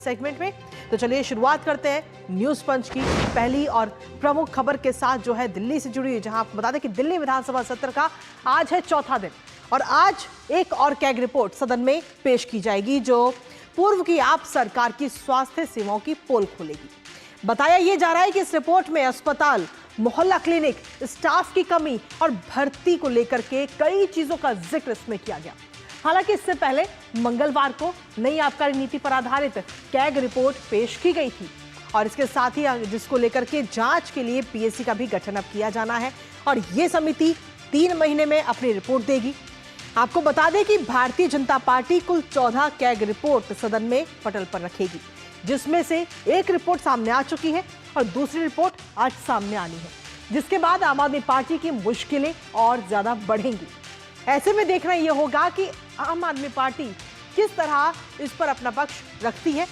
Segment में। तो चलिए शुरुआत करते हैं न्यूज पंच की पहली और प्रमुख खबर के साथ, जो है दिल्ली से जुड़ी है, जहां आपको बता दें कि दिल्ली विधानसभा सत्र का आज है चौथा दिन और आज एक और कैग रिपोर्ट सदन में पेश की जाएगी, जो पूर्व की आप सरकार की स्वास्थ्य सेवाओं की पोल खोलेगी। बताया यह जा रहा है कि इस रिपोर्ट में अस्पताल, मोहल्ला क्लिनिक, स्टाफ की कमी और भर्ती को लेकर के कई चीजों का जिक्र इसमें किया गया। हालांकि इससे पहले मंगलवार को नई आबकारी नीति पर आधारित कैग रिपोर्ट पेश की गई थी और इसके साथ ही जिसको लेकर के जांच के लिए पीएससी का भी गठन अब किया जाना है और ये समिति 3 महीने में अपनी रिपोर्ट देगी। आपको बता दें कि भारतीय जनता पार्टी कुल 14 कैग रिपोर्ट सदन में पटल पर रखेगी, जिसमें से एक रिपोर्ट सामने आ चुकी है और दूसरी रिपोर्ट आज सामने आनी है, जिसके बाद आम आदमी पार्टी की मुश्किलें और ज्यादा बढ़ेंगी। ऐसे में देखना यह होगा कि आम आदमी पार्टी किस तरह इस पर अपना पक्ष रखती है।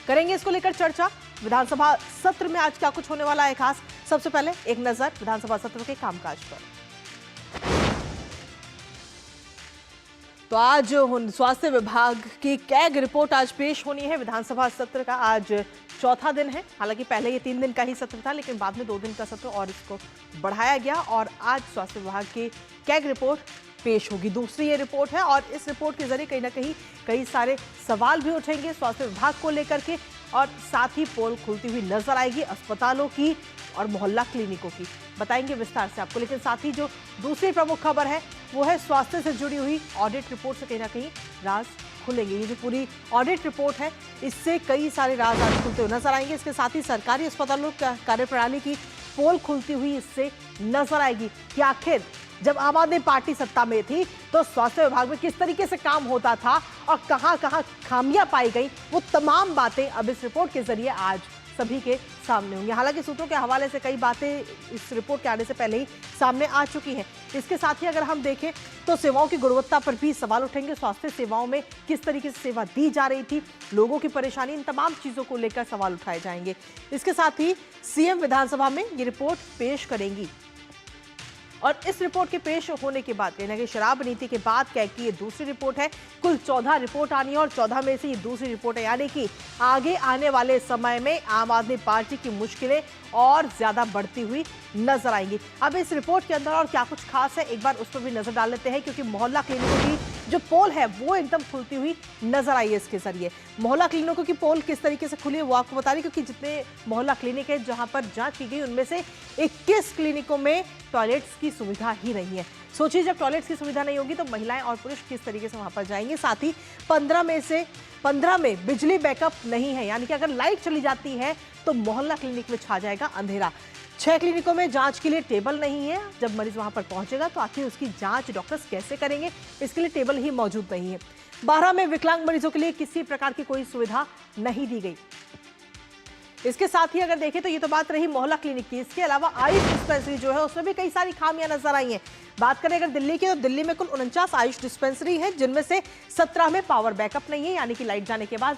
करेंगे इसको लेकर चर्चा। विधानसभा सत्र में आज क्या कुछ होने वाला है खास, सबसे पहले एक नजर विधानसभा सत्र के कामकाज पर। तो आज स्वास्थ्य विभाग की कैग रिपोर्ट आज पेश होनी है। विधानसभा सत्र का आज चौथा दिन है। हालांकि पहले ये 3 दिन का ही सत्र था, लेकिन बाद में 2 दिन का सत्र और इसको बढ़ाया गया और आज स्वास्थ्य विभाग की कैग रिपोर्ट पेश होगी। दूसरी ये रिपोर्ट है और इस रिपोर्ट के जरिए कहीं ना कहीं कई सारे सवाल भी उठेंगे स्वास्थ्य विभाग को लेकर के और साथ ही पोल खुलती हुई नजर आएगी अस्पतालों की और मोहल्ला क्लिनिकों की। बताएंगे विस्तार से आपको, लेकिन साथ ही जो दूसरी प्रमुख खबर है वो है स्वास्थ्य से जुड़ी हुई ऑडिट रिपोर्ट से कहीं ना कहीं राज खुलेंगे। ये जो पूरी ऑडिट रिपोर्ट है, इससे कई सारे राज आज खुलते हुए नजर आएंगे। इसके साथ ही सरकारी अस्पतालों का कार्यप्रणाली की पोल खुलती हुई इससे नजर आएगी कि आखिर जब आम आदमी पार्टी सत्ता में थी तो स्वास्थ्य विभाग में किस तरीके से काम होता था और कहां कहां खामियां पाई गई, वो तमाम बातें अब इस रिपोर्ट के जरिए आज सभी के सामने होंगी। हालांकि सूत्रों के हवाले से कई बातें इस रिपोर्ट के आने से पहले ही सामने आ चुकी हैं। इसके साथ ही अगर हम देखें तो सेवाओं की गुणवत्ता पर भी सवाल उठेंगे। स्वास्थ्य सेवाओं में किस तरीके से सेवा दी जा रही थी, लोगों की परेशानी, इन तमाम चीजों को लेकर सवाल उठाए जाएंगे। इसके साथ ही सीएम विधानसभा में ये रिपोर्ट पेश करेंगी और इस रिपोर्ट के पेश होने के बाद कहीं ना कहीं शराब नीति के बाद कैग की ये दूसरी रिपोर्ट है। कुल 14 रिपोर्ट आनी है और 14 में से ये दूसरी रिपोर्ट है, यानी कि आगे आने वाले समय में आम आदमी पार्टी की मुश्किलें और ज्यादा बढ़ती हुई नजर आएंगी। अब इस रिपोर्ट के अंदर और क्या कुछ खास है, एक बार उस पर भी नजर डाल लेते हैं, क्योंकि मोहल्ला क्लिनिकों की जो पोल है वो एकदम खुलती हुई नजर आई है। इसके जरिए मोहल्ला क्लिनिकों की पोल किस तरीके से खुली है वो आपको बता रही, क्योंकि जितने मोहल्ला क्लिनिक है जहां पर जांच की गई उनमें से 21 क्लिनिकों में टॉयलेट्स की सुविधा ही नहीं है। सोचिए जब टॉयलेट्स की सुविधा नहीं होगी तो महिलाएं और पुरुष किस तरीके से वहां पर जाएंगे। साथ ही 15 में बिजली बैकअप नहीं है, यानी कि अगर लाइट चली जाती है तो मोहल्ला क्लिनिक में छा जाएगा अंधेरा। 6 क्लिनिकों में जांच के लिए टेबल नहीं है। जब मरीज वहां पर पहुंचेगा तो आखिर उसकी जांच डॉक्टर्स कैसे करेंगे, इसके लिए टेबल ही मौजूद नहीं है। 12 में विकलांग मरीजों के लिए किसी प्रकार की कोई सुविधा नहीं दी गई। इसके साथ ही अगर देखें तो ये तो बात रही मोहल्ला क्लिनिक की। इसके अलावा आयुष डिस्पेंसरी जो है उसमें भी कई सारी खामियां नजर आई हैं। बात करें अगर दिल्ली की, तो दिल्ली में कुल 49 आयुष डिस्पेंसरी है, जिनमें से 17 में पावर बैकअप नहीं है, यानी कि लाइट जाने के बाद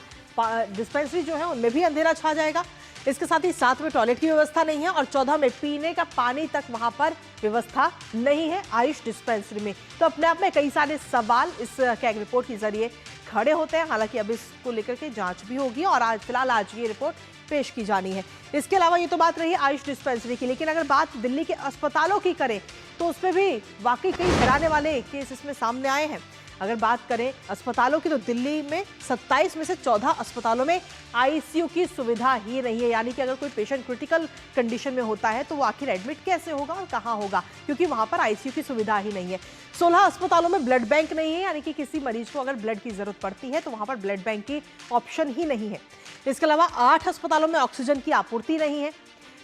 डिस्पेंसरी जो है उनमें भी अंधेरा छा जाएगा। इसके साथ ही 7 में टॉयलेट की व्यवस्था नहीं है और 14 में पीने का पानी तक वहां पर व्यवस्था नहीं है आयुष डिस्पेंसरी में। तो अपने आप में कई सारे सवाल इस कैग रिपोर्ट के जरिए खड़े होते हैं। हालांकि अब इसको लेकर के जांच भी होगी और आज फिलहाल आज ये रिपोर्ट पेश की जानी है। इसके अलावा ये तो बात रही आयुष डिस्पेंसरी की, लेकिन अगर बात दिल्ली के अस्पतालों की करें तो उसमें भी वाकई कई हैराने वाले केस इसमें सामने आए हैं। अगर बात करें अस्पतालों की तो दिल्ली में 27 में से 14 अस्पतालों में आईसीयू की सुविधा ही नहीं है, यानी कि अगर कोई पेशेंट क्रिटिकल कंडीशन में होता है तो वो आखिर एडमिट कैसे होगा और कहां होगा, क्योंकि वहां पर आईसीयू की सुविधा ही नहीं है। 16 अस्पतालों में ब्लड बैंक नहीं है, यानी कि किसी मरीज को अगर ब्लड की जरूरत पड़ती है तो वहां पर ब्लड बैंक की ऑप्शन ही नहीं है। इसके अलावा 8 अस्पतालों में ऑक्सीजन की आपूर्ति नहीं है,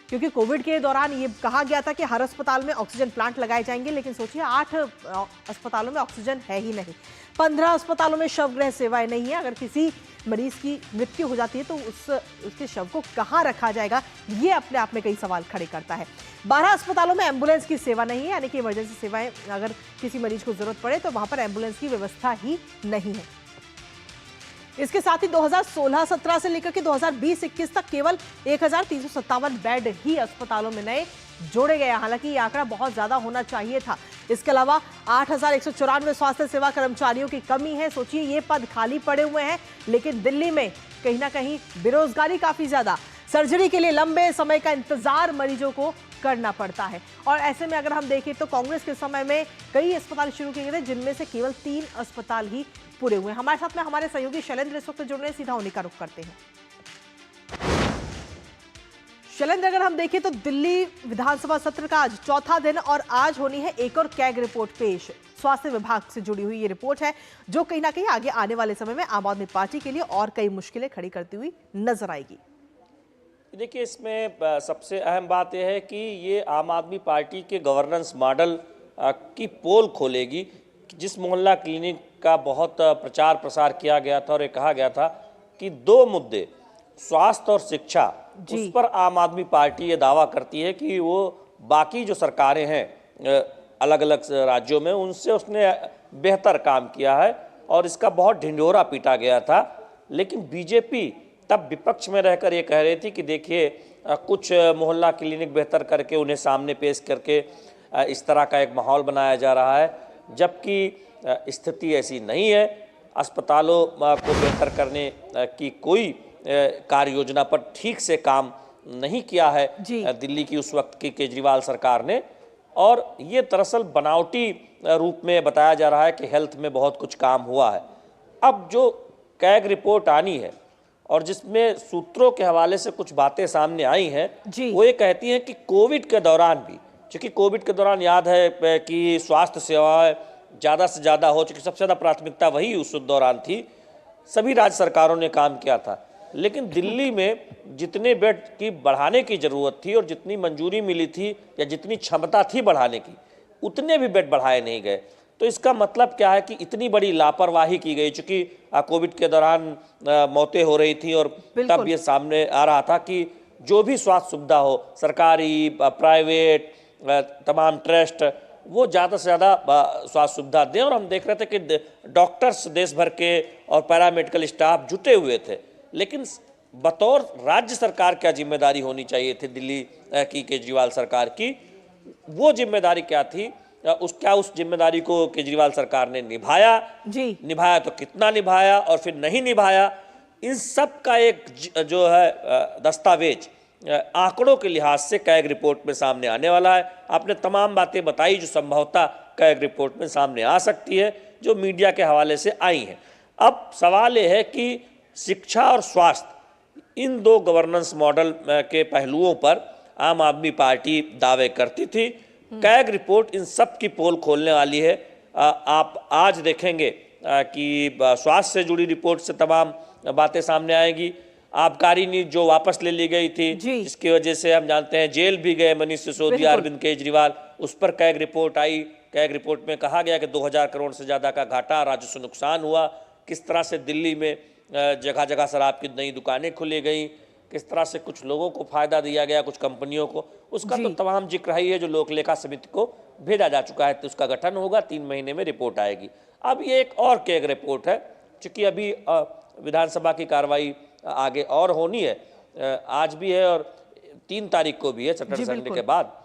क्योंकि कोविड के दौरान ये कहा गया था कि हर अस्पताल में ऑक्सीजन प्लांट लगाए जाएंगे, लेकिन सोचिए 8 अस्पतालों में ऑक्सीजन है ही नहीं। 15 अस्पतालों में शवगृह सेवाएं नहीं है, अगर किसी मरीज की मृत्यु हो जाती है तो उसके शव को कहां रखा जाएगा, ये अपने आप में कई सवाल खड़े करता है। 12 अस्पतालों में एम्बुलेंस की सेवा नहीं है, यानी कि इमरजेंसी सेवाएं अगर किसी मरीज को जरूरत पड़े तो वहां पर एम्बुलेंस की व्यवस्था ही नहीं है। इसके साथ ही 2016-17 से लेकर के 2020-21 तक केवल 1357 बेड ही अस्पतालों में नए जोड़े गए। हालांकि ये आंकड़ा बहुत ज्यादा होना चाहिए था। इसके अलावा 8194 स्वास्थ्य सेवा कर्मचारियों की कमी है। सोचिए ये पद खाली पड़े हुए हैं, लेकिन दिल्ली में कहीं ना कहीं बेरोजगारी काफी ज्यादा, सर्जरी के लिए लंबे समय का इंतजार मरीजों को करना पड़ता है। और ऐसे में अगर हम देखें तो कांग्रेस के समय में कई अस्पताल शुरू किए गए थे, जिनमें से केवल 3 अस्पताल ही पूरे हुए। हमारे साथ में हमारे सहयोगी शैलेंद्र इस वक्त जुड़ रहे हैं, सीधा उन्हीं का रुख करते हैं। शैलेंद्र, अगर हम देखें तो दिल्ली विधानसभा सत्र का आज चौथा दिन और आज होनी है एक और कैग रिपोर्ट पेश। स्वास्थ्य विभाग से जुड़ी हुई ये रिपोर्ट है जो कहीं ना कहीं आगे आने वाले समय में आम आदमी पार्टी के लिए और कई मुश्किलें खड़ी करती हुई नजर आएगी। देखिए, इसमें सबसे अहम बात यह है कि ये आम आदमी पार्टी के गवर्नेंस मॉडल की पोल खोलेगी। जिस मोहल्ला क्लिनिक का बहुत प्रचार प्रसार किया गया था और ये कहा गया था कि 2 मुद्दे स्वास्थ्य और शिक्षा, उस पर आम आदमी पार्टी ये दावा करती है कि वो बाकी जो सरकारें हैं अलग अलग राज्यों में, उनसे उसने बेहतर काम किया है और इसका बहुत ढिंढोरा पीटा गया था। लेकिन बीजेपी तब विपक्ष में रहकर ये कह रही थी कि देखिए कुछ मोहल्ला क्लिनिक बेहतर करके उन्हें सामने पेश करके इस तरह का एक माहौल बनाया जा रहा है, जबकि स्थिति ऐसी नहीं है। अस्पतालों को बेहतर करने की कोई कार्य योजना पर ठीक से काम नहीं किया है दिल्ली की उस वक्त की केजरीवाल सरकार ने, और ये दरअसल बनावटी रूप में बताया जा रहा है कि हेल्थ में बहुत कुछ काम हुआ है। अब जो कैग रिपोर्ट आनी है और जिसमें सूत्रों के हवाले से कुछ बातें सामने आई हैं, वो ये कहती हैं कि कोविड के दौरान भी, क्योंकि कोविड के दौरान याद है कि स्वास्थ्य सेवाएं ज़्यादा से ज़्यादा हो चुकी, सबसे ज़्यादा प्राथमिकता वही उस दौरान थी, सभी राज्य सरकारों ने काम किया था। लेकिन दिल्ली में जितने बेड की बढ़ाने की ज़रूरत थी और जितनी मंजूरी मिली थी या जितनी क्षमता थी बढ़ाने की, उतने भी बेड बढ़ाए नहीं गए। तो इसका मतलब क्या है कि इतनी बड़ी लापरवाही की गई, चूँकि कोविड के दौरान मौतें हो रही थी और तब ये सामने आ रहा था कि जो भी स्वास्थ्य सुविधा हो, सरकारी, प्राइवेट, तमाम ट्रस्ट, वो ज़्यादा से ज़्यादा स्वास्थ्य सुविधा दें। और हम देख रहे थे कि डॉक्टर्स देश भर के और पैरामेडिकल स्टाफ जुटे हुए थे। लेकिन बतौर राज्य सरकार क्या जिम्मेदारी होनी चाहिए थी दिल्ली की केजरीवाल सरकार की, वो जिम्मेदारी क्या थी, उस जिम्मेदारी को केजरीवाल सरकार ने निभाया निभाया तो कितना निभाया और फिर नहीं निभाया, इन सब का एक जो है दस्तावेज आंकड़ों के लिहाज से कैग रिपोर्ट में सामने आने वाला है। आपने तमाम बातें बताई जो संभवतः कैग रिपोर्ट में सामने आ सकती है, जो मीडिया के हवाले से आई हैं। अब सवाल यह है कि शिक्षा और स्वास्थ्य, इन 2 गवर्नेंस मॉडल के पहलुओं पर आम आदमी पार्टी दावे करती थी। कैग रिपोर्ट इन सब की पोल खोलने वाली है। आप आज देखेंगे कि स्वास्थ्य से जुड़ी रिपोर्ट से तमाम बातें सामने आएगी। आबकारी नीति जो वापस ले ली गई थी, जिसकी वजह से हम जानते हैं जेल भी गए मनीष सिसोदिया, अरविंद केजरीवाल, उस पर कैग रिपोर्ट आई। कैग रिपोर्ट में कहा गया कि 2000 करोड़ से ज़्यादा का घाटा, राजस्व नुकसान हुआ, किस तरह से दिल्ली में जगह जगह शराब की नई दुकानें खुली गई, किस तरह से कुछ लोगों को फायदा दिया गया, कुछ कंपनियों को, उसका तो तमाम जिक्र ही है जो लोक लेखा समिति को भेजा जा चुका है। तो उसका गठन होगा, 3 महीने में रिपोर्ट आएगी। अब ये एक और कैग रिपोर्ट है, क्योंकि अभी विधानसभा की कार्रवाई आगे और होनी है, आज भी है और 3 तारीख को भी है, सैटरडे संडे के बाद,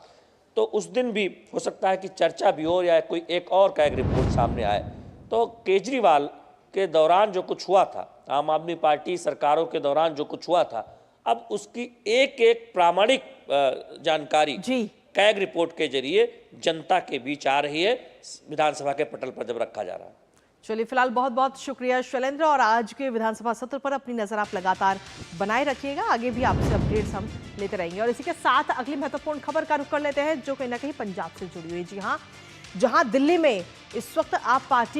तो उस दिन भी हो सकता है कि चर्चा भी हो या कोई एक और कैग रिपोर्ट सामने आए। तो केजरीवाल के दौरान जो कुछ हुआ था, आम आदमी पार्टी सरकारों के दौरान जो कुछ हुआ था, अब उसकी एक एक प्रामाणिक जानकारी कैग रिपोर्ट के जरिए जनता के बीच आ रही है, विधानसभा के पटल पर जब रखा जा रहा है। चलिए, फिलहाल बहुत बहुत शुक्रिया शैलेंद्र, और आज के विधानसभा सत्र पर अपनी नजर आप लगातार बनाए रखिएगा। आगे भी आपसे अपडेट्स हम लेते रहेंगे। और इसी के साथ अगली महत्वपूर्ण खबर का रुख कर लेते हैं, जो कहीं ना कहीं पंजाब से जुड़ी हुई। जी हाँ, जहां दिल्ली में इस वक्त आप पार्टी